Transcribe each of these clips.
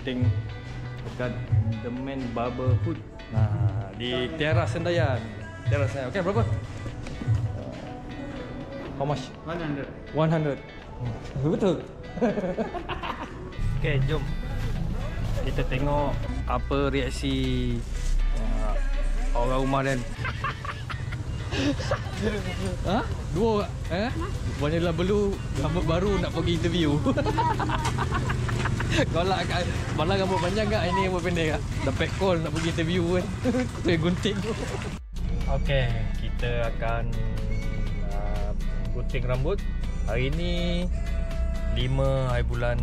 gunting dekat The Man Barberhood di Teras Sendayan. Teras Sendayan. Okey, berapa? How much? 100. 100. Betul. Okey, jom kita tengok apa reaksi orang rumah Dan. Ha? Dua Vanilla Blue rambut baru nak pergi interview. Kau lah kat malah rambut panjang kak, ini rambut pendek kak. Dah pack call nak pergi interview kan. Pergi gunting. Okey, kita akan gunting rambut. Hari ni 5 hari bulan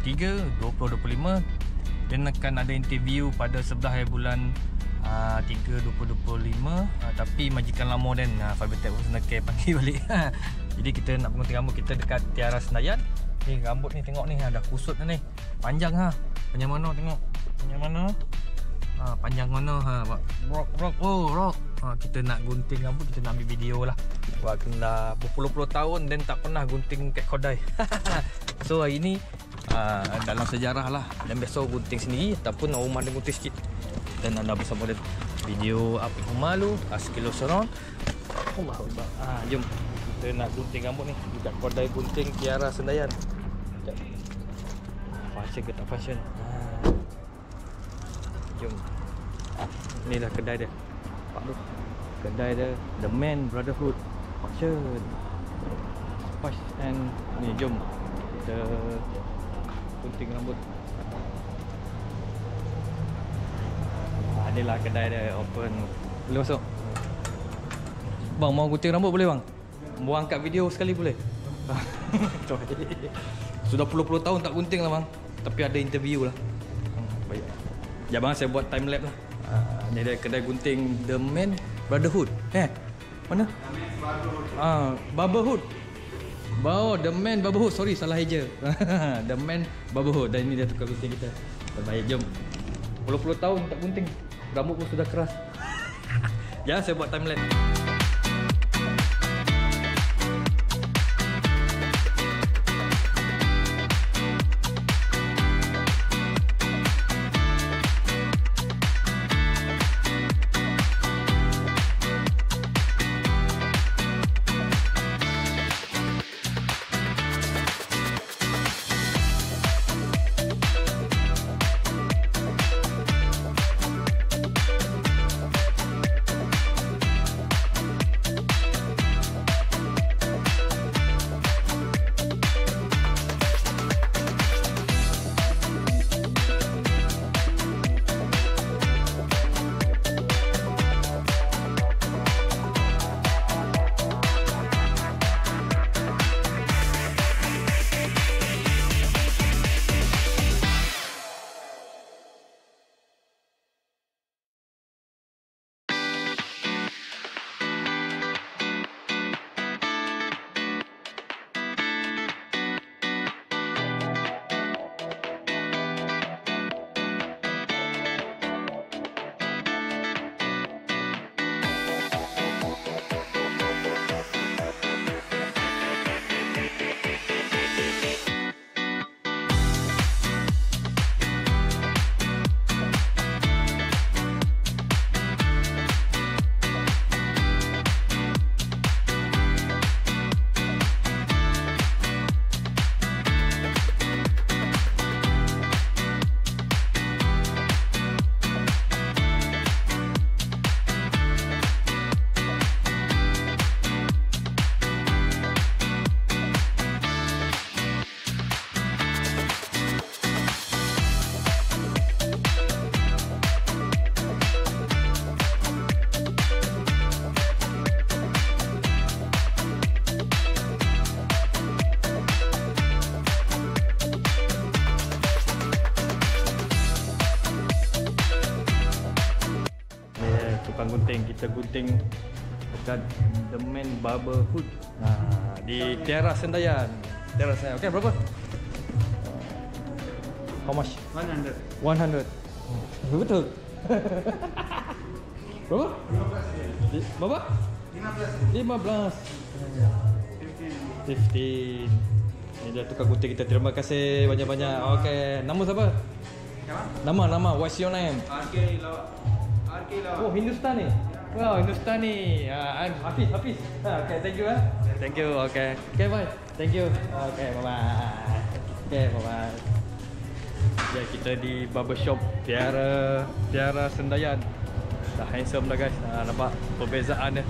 3 2025. Dan akan ada interview pada 11 hari bulan 3 2025. Tapi majikan lama Dan Fibertech Personal Care panggil balik. Jadi kita nak gunting rambut kita dekat Tiara Senayan. Ni rambut ni tengok ni dah kusut dah ni. Panjang panjang mana tengok. Panjang mana? Panjang mana rock. Kita nak gunting rambut, kita nak ambil video lah. Buat kena berpuluh-puluh tahun dan tak pernah gunting kat kedai. So hari ni dalam sejarah lah. Dan biasa gunting sendiri ataupun rumah dia gunting sikit. Dan anda bersama dia video apa rumah lu sekilo surround. Allahuakbar. Jom kita nak gunting rambut ni dekat kedai gunting Tiara Senayan. Fashion ke tak fashion? Jom. Inilah kedai dia. Nampak tu. Kedai dia The Man Brotherhood Fashion. Spice and ni jom kita gunting rambut. Inilah kedai dia open. Boleh masuk? Bang mau gunting rambut boleh bang? Mau angkat video sekali boleh? Sudah puluh-puluh tahun tak gunting lah bang. Tapi ada interview lah. Baik. Ya bang, saya buat time lapse lah. Ni dia kedai gunting The Man Brotherhood. Mana? Barberhood. The Man Barberhood. Sorry, salah eja. The Man Barberhood. Dan ini dia tukar gunting kita. Terbaik, jom. Puluh-puluh tahun tak gunting. Rambut pun sudah keras. Ya, saya buat time lapse. tukang gunting. Kita gunting dekat The Man Barberhood di Teras Sendayan. Teras Sendayan. Okey, berapa? How much? 100. 100. Betul. Berapa? 15. Berapa? 15. 15. 15. Ini dia tukar gunting kita. Terima kasih banyak-banyak. Okey, nama siapa? Nama. What's your name? RK Lawa. Oh, Hindustan ni. Wow, Hindustan ni. I'm Hafiz. Okay, thank you. Thank you. Okay, bye. Thank you. Okay, bye-bye. Okay, bye-bye. Ya, kita di barbershop Tiara Sendayan. Dah handsome dah guys. Nampak perbezaan dia.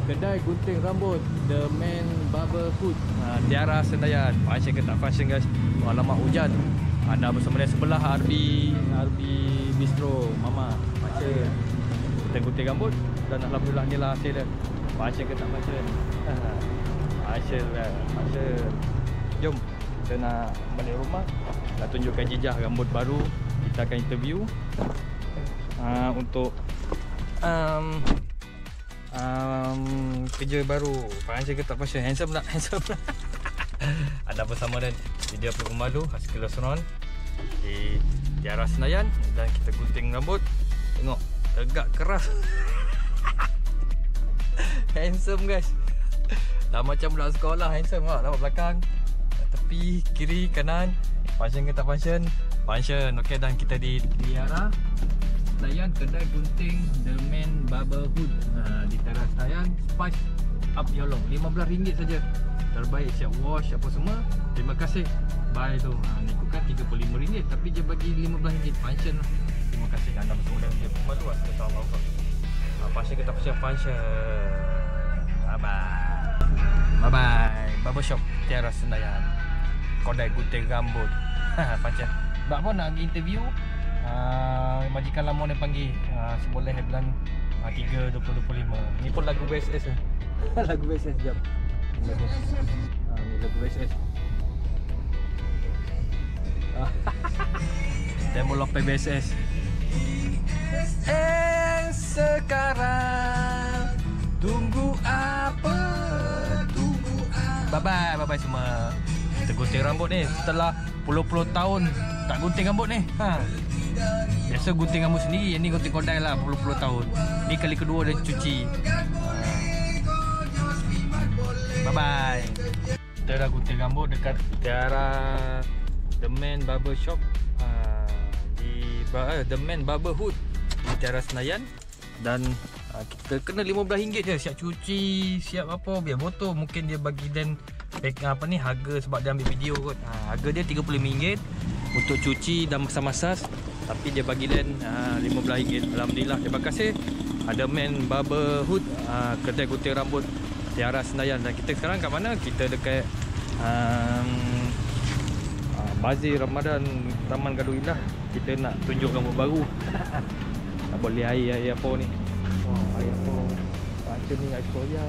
Kedai gunting rambut The Man Barber Hood, Tiara Sendayan. Fashion ke tak fashion guys. Alamak hujan. Anda bersama dia sebelah RB Bistro Mama. Fashion. Kita gunting rambut dan alhamdulillah ni lah hasil dia. Fashion ke tak fashion? Fashion lah. Fashion. Jom kita nak balik rumah. Nak tunjukkan jejak rambut baru. Kita akan interview untuk kerja baru. Fashion ke tak fashion? Handsome tak? Handsome. Anda bersama dan dia perlu malu Haskell Salon di Tiara Senayan. Dan kita gunting rambut. Tengok, tegak keras. Handsome guys. Dah macam budak sekolah. Handsome tak? Nampak belakang, tepi, kiri, kanan. Fashion ke tak fashion? Fashion. Okey, dan kita di Tiara Senayan, kedai gunting The Man Barber Hood di Tiara Senayan. Spice up your long, RM15 saja. Terbaik, siap wash apa semua. Terima kasih. Bye tu. Ni ikutkan RM35 tapi dia bagi RM15. Function lah. Terima kasih anda bersama dengan dia. Malu lah kita tahu apa. Function ke tak function. Bye bye. Barbershop Tiara Senayan, kedai gunting rambut. Function. Bak pun nak interview. Majikan lama dia panggil. Seboleh bulan 3 2025. Ni pun lagu BSS lah. Lagu BSS jap. Ni lagu BSS. Demo Lope BSS. Sekarang tunggu apa? Bye bye semua. Kita gunting rambut ni setelah puluh-puluh tahun tak gunting rambut ni. Biasa gunting rambut sendiri, yang ni gunting kodai lah puluh-puluh tahun. Ni kali kedua dia cuci. Bye bye. Kita dah gunting rambut dekat Tiara The Man Barber Shop di The Man Barber Hood di Tiara Senayan. Dan kita kena RM15 je. Siap cuci, siap apa, biar botol. Mungkin dia bagi dan harga sebab dia ambil video kot. Harga dia RM35 untuk cuci dan massage. Tapi dia bagi dan RM15. Alhamdulillah, terima kasih. Ada Man Barber Hood, kedai gunting rambut Tiara Senayan. Dan kita sekarang kat mana? Kita dekat Bazir Ramadan Taman Gaduh Indah. Kita nak tunjuk rambut baru. Tak boleh air apa ni. Air apa? Macam ni air soya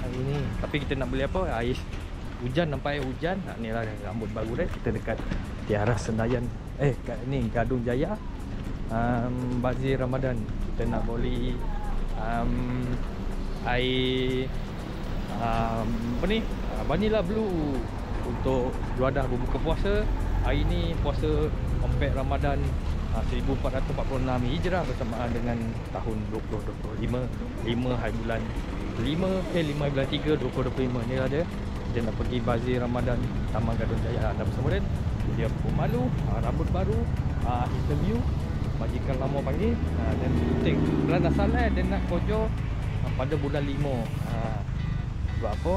hari ni. Tapi kita nak beli apa? Air hujan, nampak air hujan. Ni lah rambut baru dia. Kita dekat Tiara Senayan. Kat ni Gadung Jaya, Bazir Ramadan. Kita nak beli air apa ni? Vanilla Blue untuk juadah berbuka puasa. Hari ni puasa Compact Ramadan 1446 Hijrah bersamaan dengan tahun 2025. 5 hari bulan 5 bulan 3 2025 ni lah dia. Dia nak pergi Bazir Ramadan Taman Gadung Jaya. Dan bersama dia pemalu, rambut baru, interview, majikan lama panggil, dan gunting. Kalau tak salah dia nak kojo pada bulan 5. Sebab apa?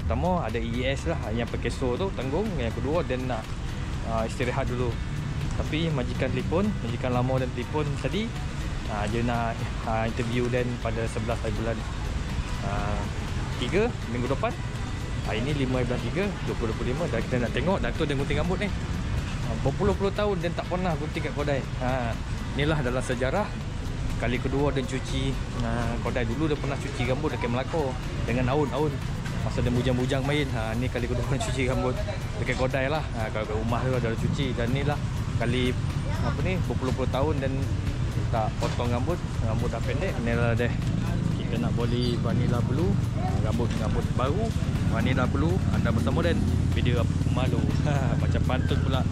Pertama ada ES lah yang pakai so tu tanggung. Yang kedua dia nak istirahat dulu. Tapi majikan lama dan telefon tadi, dia nak interview dan pada 11 hari bulan 3 minggu depan. Hari ni 5 bulan 3 2025. Dan kita nak tengok Dato' dia gunting rambut ni. Berpuluh-puluh tahun dia tak pernah gunting kat kodai. Inilah dalam sejarah kali kedua dia cuci kodai. Dulu dia pernah cuci rambut dekat Melaka dengan aun-aun masa dia bujang-bujang main. Ni kali kedua dia cuci rambut dekat kodai lah. Kalau kat rumah dia dah cuci. Dan ni lah kali apa ni berpuluh-puluh tahun dan tak potong rambut dah pendek. Inilah dia. Kita nak beli Vanilla Blue, rambut baru Vanilla Blue. Anda bersama dan video malu. Macam pantun pula.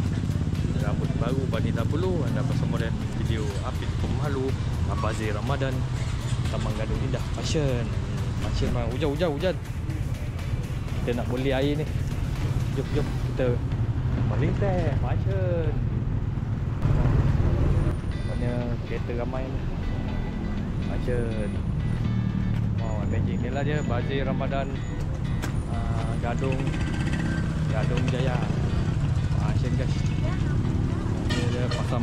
Rambut baru Vanilla Blue. Anda bersama dan video Apit Pemalu Bazir Ramadan Taman Gaduh Indah. Fashion mah hujan. kita nak beli air ni. Jom kita melintas fashion. Namanya kereta ramai ni. Fashion. Wow, magic ni lah dia. Bazir Ramadan Gadung Jaya. Fashion guys. Ini dia pasar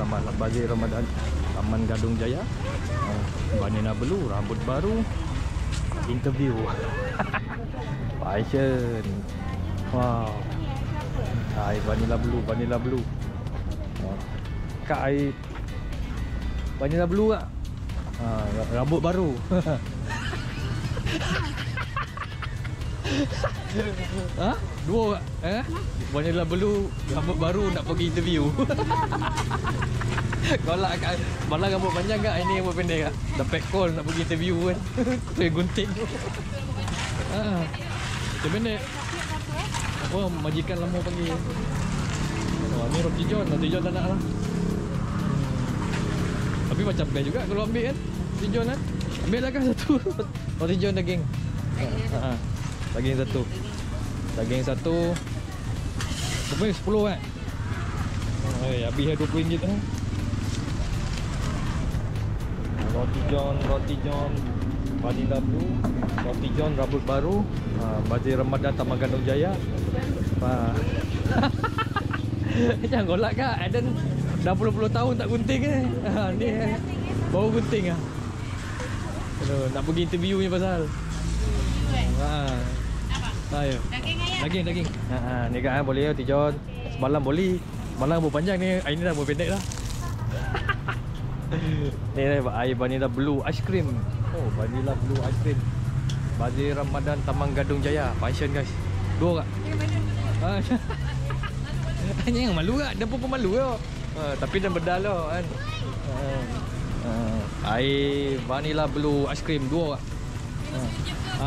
malam Bazir Ramadan Taman Gadung Jaya. Vanilla Blue, rambut baru, interview. Fashion. Wow. Air Vanilla Blue. Kak air Vanilla Blue kak. Rambut baru. Ha? Dua kak? Vanilla Blue, rambut baru nak pergi interview. Golak kat malah rambut panjang kak, ini rambut pendek kak. Dapat call nak pergi interview kan. Saya gunting. Macam pendek. Oh, majikan lama panggil. Ni Roti John tak nak lah. Tapi macam best juga kalau ambil kan. Roti John kan. Ambil lah kan satu. Roti John daging. Daging satu. Berapa 10 kan? Habis dah RM20 kan. Roti John Vanilla Blue, Roti John rambut baru, Bazir Ramadan Taman Gadung Jaya. Jangan golak kak, Aden dah puluh-puluh tahun tak gunting ni. Ni baru gunting ah. Nak pergi interview ni pasal. Ayo. Daging. Ni kak boleh Roti John. Semalam boleh. Semalam rambut panjang ni, hari ni dah rambut pendek dah. Ni air Vanilla Blue ice cream. Oh, Vanilla Blue ice cream. Bazir Ramadan Taman Gadung Jaya. Fashion guys. Dua kak. Jangan malu kak. Dia pun malu tau. Tapi dah bedal tau kan. Air Vanilla Blue ice cream. Dua kak.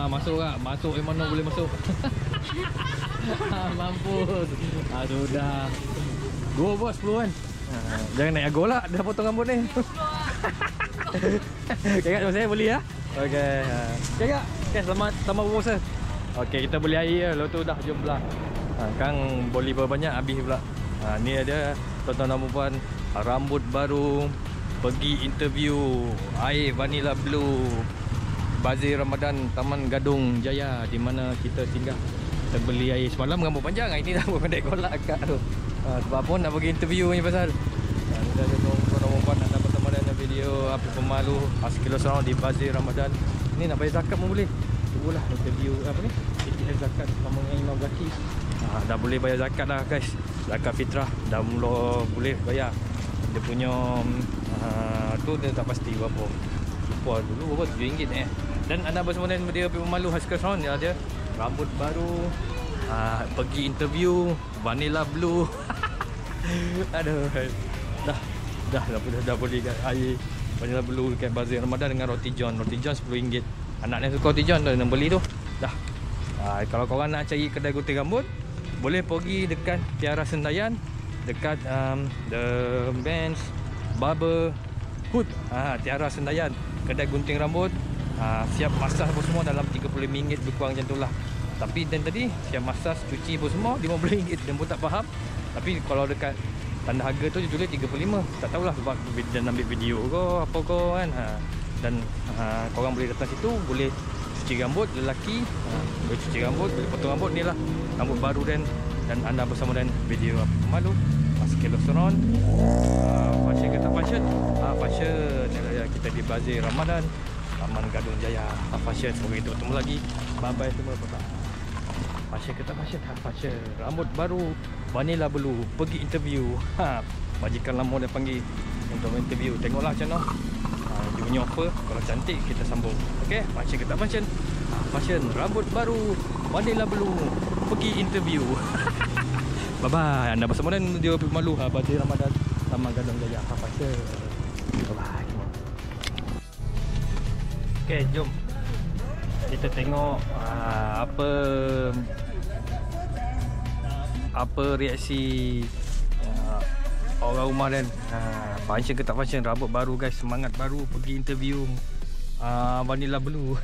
Masuk kak. Masuk yang mana boleh masuk. Mampus. Sudah. Dua bos 10 kan. Jangan naik ago lah. Dah potong rambut ni. Okay kak, saya beli ya. Okay. Okay kak. Okay, selamat berpuasa. Okay, kita beli air je. Lepas tu dah jom pula. Kang boleh banyak habis pula. Ni ada tuan-tuan dan puan, rambut baru, pergi interview, air Vanilla Blue, Bazir Ramadan Taman Gadung Jaya, di mana kita singgah. Kita beli air semalam rambut panjang, ini dah rambut pendek golak kak tu. Sebab pun nak pergi interview ni pasal. Kita ada tuan-tuan dan puan nak dapat sama dengan video apa pemalu Askilo Surround di Bazir Ramadan. Ni nak bayar zakat pun boleh. Tunggulah interview apa ni? ATM zakat sama dengan Imam Zaki. Dah boleh bayar zakat dah guys. Zakat fitrah dah mula boleh bayar. Dia punya tu dia tak pasti berapa. Lupa dulu berapa RM7 Dan anda bersama dengan dia pemalu Askilo Surround ni ada rambut baru, pergi interview Vanilla Blue. Aduh. Dah boleh kat air Vanilla Blue dekat Bazir Ramadan dengan Roti John RM10. Anak yang suka Roti John tu nak beli tu. Dah. Kalau korang nak cari kedai gunting rambut, boleh pergi dekat Tiara Sendayan, dekat The Bench Barber Hood. Tiara Sendayan, kedai gunting rambut. Siap masas pun semua dalam RM30 lebih kurang macam tu lah. Tapi dan tadi siap masas, cuci pun semua RM50. Dia pun tak faham. Tapi kalau dekat tanda harga tu dia tulis RM35. Tak tahulah sebab dia ambil video ke apa ke kan. Dan korang boleh datang situ, boleh cuci rambut lelaki, boleh cuci rambut, boleh potong rambut. Ni lah rambut baru dan anda bersama dengan video apa malu Askilo Surround. Fashion ke tak fashion? Fashion. Kita di Bazir Ramadan Taman Gadung Jaya. Fashion. Semoga kita bertemu lagi. Bye bye semua. Fashion ke tak fashion? Fashion. Rambut baru Vanilla Blue, pergi interview. Majikan lama dia panggil untuk interview. Tengoklah macam mana dia punya offer. Kalau cantik kita sambung. Okey, fashion ke tak fashion? Fashion. Rambut baru Vanilla Blue, pergi interview. Bye bye. Anda bersama dengan dia pemalu Bazir Ramadan Taman Gadung Jaya. Fashion. Bye bye. Okey, jom kita tengok apa reaksi orang rumah dan fashion ke tak fashion. Rambut baru guys, semangat baru pergi interview Vanilla Blue.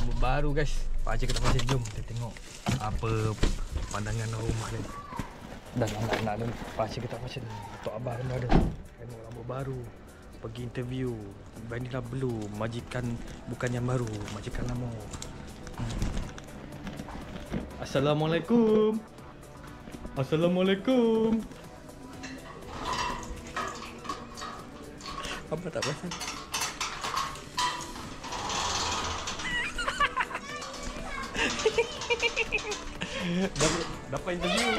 rambut baru guys. Pakcik kata pasal jom kita tengok apa pandangan rumah dia. Dah anak-anak dia. Pakcik kata pasal Tok Abah kena ada. Tengok rambut baru. Pergi interview. Vanilla Blue, majikan bukan yang baru, majikan lama. Assalamualaikum. Assalamualaikum. Apa tak pasal? Dapat interview.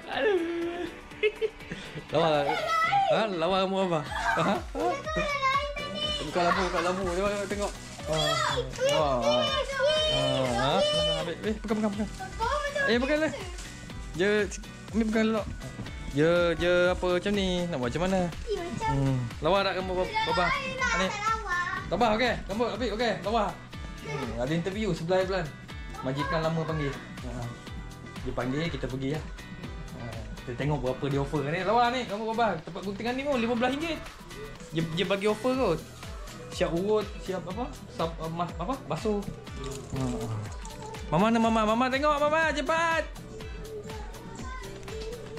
Aduh. Lawa. Ha, lawa kamu apa? Ha? Buka lampu. Tengok. Ambil, pegang. Pegang lah. Ambil pegang dulu. Je apa macam ni? Nak buat macam mana? Lawa tak kamu baba? Ni. Lawa okey. Kamu ambil okey. Lawa. Ada interview sebelah bulan. Majikan lama panggil. Dia panggil kita pergi lah. Kita tengok berapa dia offer ni. Lawa ni kamu baba. Tempat guntingan ni pun RM15. Dia bagi offer kot. Siap urut, siap apa? Apa? Basuh. Mama mana mama? Mama tengok mama cepat.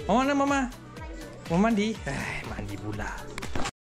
Mama mana mama? Mau mandi? Mandi pula.